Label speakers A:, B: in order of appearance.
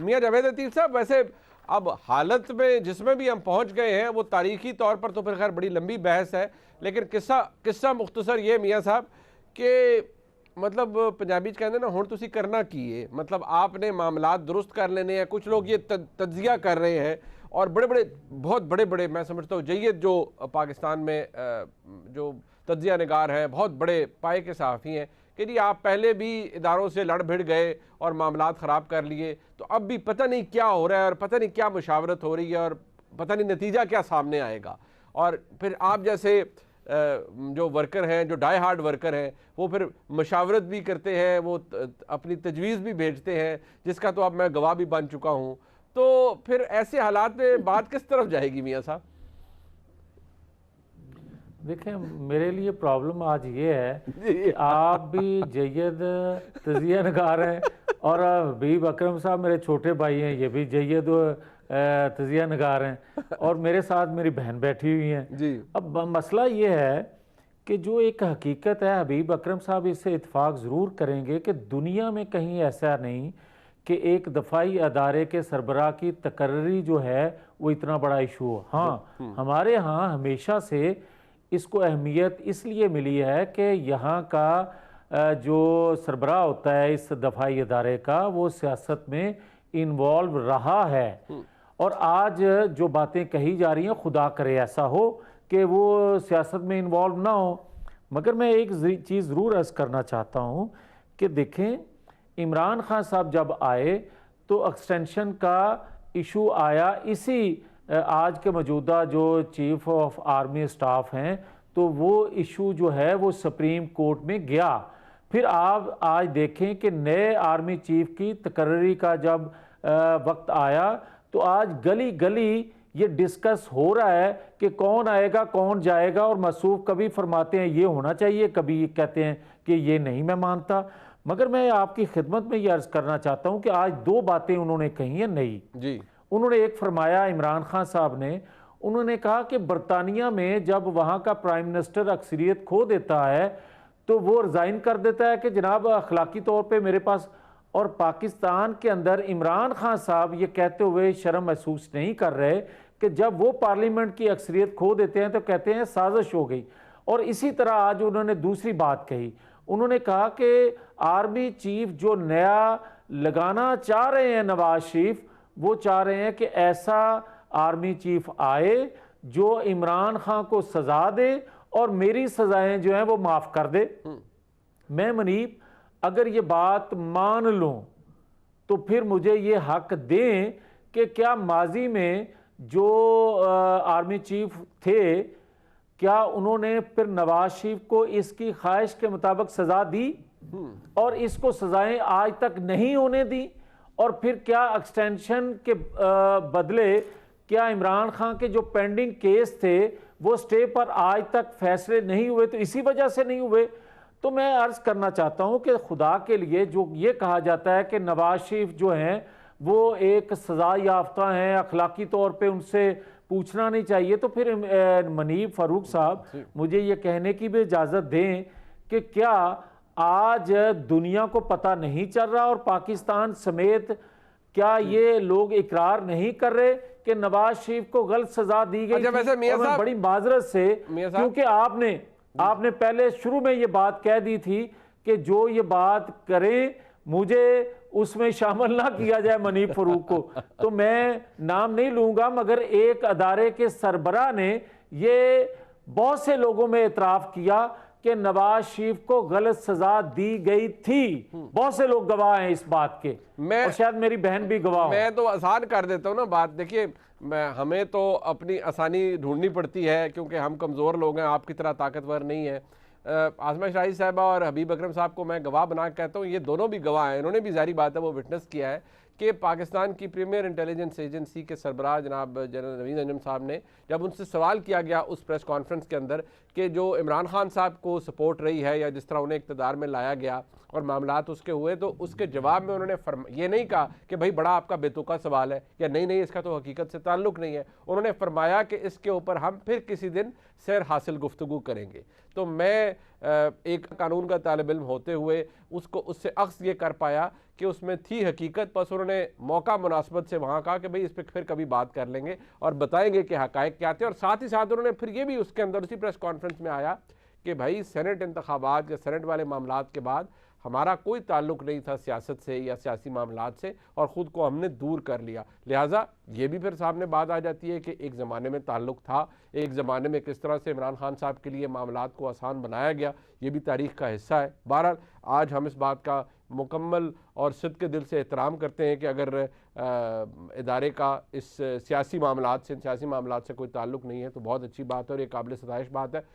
A: मियां जावेद लतीफ़ साहब, वैसे अब हालत में जिसमें भी हम पहुंच गए हैं वो तारीखी तौर पर तो फिर खैर बड़ी लंबी बहस है, लेकिन किस्सा मुख्तसर ये मियां साहब कि मतलब पंजाबी कहते ना हुण तुसी करना की है, मतलब आपने मामलात दुरुस्त कर लेने हैं। कुछ लोग ये तज्जिया कर रहे हैं और बहुत बड़े बड़े मैं समझता हूँ जय्यद जो पाकिस्तान में जो तज्जिया निगार हैं, बहुत बड़े पाए के सहाफ़ी हैं कि जी आप पहले भी इदारों से लड़ भिड़ गए और मामलात ख़राब कर लिए, तो अब भी पता नहीं क्या हो रहा है और पता नहीं क्या मुशावरत हो रही है और पता नहीं नतीजा क्या सामने आएगा। और फिर आप जैसे जो वर्कर हैं, जो डाई हार्ड वर्कर हैं, वो फिर मशावरत भी करते हैं, वो अपनी तजवीज़ भी भेजते हैं, जिसका तो अब मैं गवाह भी बन चुका हूँ। तो फिर ऐसे हालात में बात किस तरफ जाएगी मियाँ साहब?
B: देखें, मेरे लिए प्रॉब्लम आज ये है कि आप भी जय्यद तजिया नगार हैं और हबीब अकरम साहब मेरे छोटे भाई हैं, ये भी जय्यद तजिया नगार हैं और मेरे साथ मेरी बहन बैठी हुई हैं जी। अब मसला ये है कि जो एक हकीकत है, हबीब अकरम साहब इससे इत्फाक ज़रूर करेंगे कि दुनिया में कहीं ऐसा नहीं कि एक दफाई अदारे के सरबराह की तकर्री जो है वो इतना बड़ा इशू हो। हाँ, हमारे यहाँ हमेशा से इसको अहमियत इसलिए मिली है कि यहाँ का जो सरबराह होता है इस दफाई अदारे का, वो सियासत में इन्वॉल्व रहा है। और आज जो बातें कही जा रही हैं, खुदा करे ऐसा हो कि वो सियासत में इन्वॉल्व ना हो। मगर मैं एक चीज़ ज़रूर अर्ज़ करना चाहता हूँ कि देखें, इमरान खान साहब जब आए तो एक्सटेंशन का इशू आया, इसी आज के मौजूदा जो चीफ ऑफ आर्मी स्टाफ हैं, तो वो इशू जो है वो सुप्रीम कोर्ट में गया। फिर आप आज देखें कि नए आर्मी चीफ की तकर्री का जब वक्त आया तो आज गली गली ये डिस्कस हो रहा है कि कौन आएगा कौन जाएगा, और मसूफ कभी फरमाते हैं ये होना चाहिए, कभी कहते हैं कि ये नहीं मैं मानता। मगर मैं आपकी खिदमत में ये अर्ज़ करना चाहता हूँ कि आज दो बातें उन्होंने कही हैं नई जी। उन्होंने एक फरमाया, इमरान खान साहब ने, उन्होंने कहा कि बरतानिया में जब वहाँ का प्राइम मिनिस्टर अक्सरियत खो देता है तो वो रिज़ाइन कर देता है कि जनाब अखलाकी तौर पे मेरे पास, और पाकिस्तान के अंदर इमरान खान साहब ये कहते हुए शर्म महसूस नहीं कर रहे कि जब वो पार्लियामेंट की अक्सरियत खो देते हैं तो कहते हैं साजिश हो गई। और इसी तरह आज उन्होंने दूसरी बात कही, उन्होंने कहा कि आर्मी चीफ जो नया लगाना चाह रहे हैं नवाज शरीफ, वो चाह रहे हैं कि ऐसा आर्मी चीफ आए जो इमरान खान को सजा दे और मेरी सजाएं जो हैं वो माफ कर दे। मैं मनीब अगर ये बात मान लूं तो फिर मुझे ये हक दें कि क्या माजी में जो आर्मी चीफ थे, क्या उन्होंने फिर नवाज शरीफ को इसकी ख्वाहिश के मुताबिक सजा दी और इसको सजाएं आज तक नहीं होने दी? और फिर क्या एक्सटेंशन के बदले क्या इमरान खान के जो पेंडिंग केस थे वो स्टे पर आज तक फैसले नहीं हुए, तो इसी वजह से नहीं हुए? तो मैं अर्ज करना चाहता हूं कि खुदा के लिए जो ये कहा जाता है कि नवाज शरीफ जो हैं वो एक सजा याफ्ता हैं, अखलाकी तौर पे उनसे पूछना नहीं चाहिए, तो फिर मनीब फारूक साहब मुझे ये कहने की भी इजाज़त दें कि क्या आज दुनिया को पता नहीं चल रहा और पाकिस्तान समेत क्या ये लोग इकरार नहीं कर रहे कि नवाज शरीफ को गलत सजा दी गई?
A: वैसे मियां साहब
B: बड़ी माजरत से, क्योंकि आपने पहले शुरू में ये बात कह दी थी कि जो ये बात करें मुझे उसमें शामिल ना किया जाए मनीब फरूक को, तो मैं नाम नहीं लूंगा, मगर एक अदारे के सरबराह ने ये बहुत से लोगों में इतराफ किया कि नवाज शरीफ को गलत सजा दी गई थी। बहुत से लोग गवाह हैं इस बात के, और शायद मेरी बहन भी गवाह।
A: मैं तो आसान कर देता हूँ ना बात। देखिए, हमें तो अपनी आसानी ढूंढनी पड़ती है क्योंकि हम कमज़ोर लोग हैं, आपकी तरह ताकतवर नहीं है। आज़मा शाही साहबा और हबीब अकरम साहब को मैं गवाह बना कहता हूँ, ये दोनों भी गवाह हैं। इन्होंने भी जारी बात है वो विटनेस किया है कि पाकिस्तान की प्रीमियर इंटेलिजेंस एजेंसी के सरबराह जनाब जनरल नवीद अंजुम साहब ने, जब उनसे सवाल किया गया उस प्रेस कॉन्फ्रेंस के अंदर कि जो इमरान खान साहब को सपोर्ट रही है या जिस तरह उन्हें इक़्तिदार में लाया गया और मामलात उसके हुए, तो उसके जवाब में उन्होंने ये नहीं कहा कि भाई बड़ा आपका बेतुका सवाल है या नहीं इसका तो हकीकत से ताल्लुक़ नहीं है। उन्होंने फरमाया कि इसके ऊपर हम फिर किसी दिन सैर हासिल गुफ्तगू करेंगे। तो मैं एक कानून का तालिब इल्म होते हुए उसको उससे अक्स ये कर पाया कि उसमें थी हकीकत, बस उन्होंने मौका मुनासबत से वहाँ कहा कि भाई इस पर फिर कभी बात कर लेंगे और बताएंगे कि हक़ाइक़ क्या थे। और साथ ही साथ उन्होंने फिर ये भी उसके अंदर उसी प्रेस कॉन्फ्रेंस में आया कि भाई सेनेट इंतखाबात या सेनेट वाले मामलात के बाद हमारा कोई ताल्लुक़ नहीं था सियासत से या सियासी मामलात से और ख़ुद को हमने दूर कर लिया। लिहाजा ये भी फिर सामने बात आ जाती है कि एक ज़माने में ताल्लुक़ था, एक ज़माने में किस तरह से इमरान खान साहब के लिए मामलात को आसान बनाया गया, ये भी तारीख़ का हिस्सा है। बहरहाल आज हम इस बात का मुकम्मल और सिद्क़ के दिल से एहतराम करते हैं कि अगर इदारे का इस सियासी मामलात से कोई ताल्लुक़ नहीं है तो बहुत अच्छी बात है और ये काबिल सताइश बात है।